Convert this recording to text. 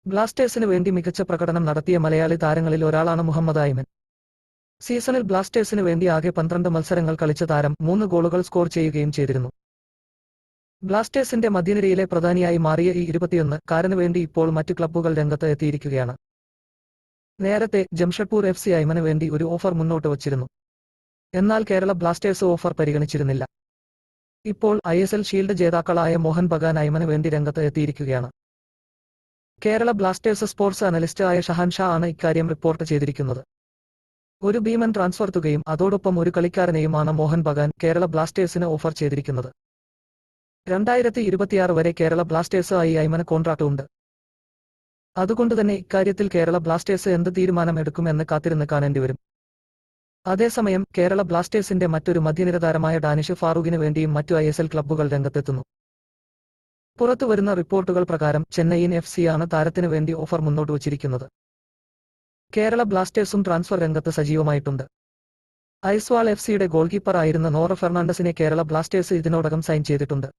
ബ്ലാസ്റ്റേഴ്സിന് വേണ്ടി മികച്ച പ്രകടനം നടത്തിയ മലയാളി താരങ്ങളിൽ ഒരാളാണ് മുഹമ്മദ് ഐമൻ. സീസണിൽ ബ്ലാസ്റ്റേഴ്സിന് വേണ്ടി ആകെ 12 മത്സരങ്ങൾ കളിച്ച താരം 3 ഗോളുകൾ സ്കോർ ചെയ്യുകയും ചെയ്തിരുന്നു. ബ്ലാസ്റ്റേഴ്സിന്റെ മധ്യനിരയിലെ പ്രധാനിയായി മാറിയ ഈ 21-കാരന് വേണ്ടി ഇപ്പോൾ മറ്റ് ക്ലബ്ബുകൾ രംഗത്ത് എത്തിയിരിക്കുകയാണ്. നേരത്തെ ജംഷഡ്പൂർ FC ഐമന് വേണ്ടി ഒരു ഓഫർ മുന്നോട്ട് വച്ചിരുന്നു. എന്നാൽ കേരള ബ്ലാസ്റ്റേഴ്സ് ഓഫർ പരിഗണിച്ചിരുന്നില്ല. ഇപ്പോൾ ISL ഷീൽഡ് ജേതാക്കളായ മോഹൻ ബഗാൻ ഐമന് വേണ്ടി രംഗത്ത് എത്തിയിരിക്കുകയാണ്. കേരള ബ്ലാസ്റ്റേഴ്സ് സ്പോർട്സ് അനലിസ്റ്റ് ആയ ഷഹാൻ ഷാ ആണ് ഇക്കാര്യം റിപ്പോർട്ട് ചെയ്തിരിക്കുന്നത്. ഒരു ഭീമൻ ട്രാൻസ്ഫർ തുകയും അതോടൊപ്പം ഒരു കളിക്കാരനെയുമാണ് മോഹൻ ബഗാൻ കേരള ബ്ലാസ്റ്റേഴ്സിന് ഓഫർ ചെയ്തിരിക്കുന്നത്. 2026 വരെ കേരള ബ്ലാസ്റ്റേഴ്സ് ആയി ഐമന് കോൺട്രാക്ട് ഉണ്ട്. അതുകൊണ്ടുതന്നെ ഇക്കാര്യത്തിൽ കേരള ബ്ലാസ്റ്റേഴ്സ് എന്ത് തീരുമാനം എടുക്കുമെന്ന് കാത്തിരുന്ന് കാണേണ്ടി വരും. അതേസമയം കേരള ബ്ലാസ്റ്റേഴ്സിന്റെ മറ്റൊരു മധ്യനിര താരമായ ഡാനിഷ് ഫാറൂഖിന് വേണ്ടിയും മറ്റു ISL ക്ലബ്ബുകൾ രംഗത്തെത്തുന്നു. പുറത്തുവരുന്ന റിപ്പോർട്ടുകൾ പ്രകാരം ചെന്നൈയിൻ FC ആണ് താരത്തിന് വേണ്ടി ഓഫർ മുന്നോട്ട് വച്ചിരിക്കുന്നത്. കേരള ബ്ലാസ്റ്റേഴ്സും ട്രാൻസ്ഫർ രംഗത്ത് സജീവമായിട്ടുണ്ട്. ഐസ്വാൾ FCയുടെ ഗോൾ കീപ്പർ ആയിരുന്ന നോറ ഫെർണാണ്ടസിനെ കേരള ബ്ലാസ്റ്റേഴ്സ് ഇതിനോടകം സൈൻ ചെയ്തിട്ടുണ്ട്.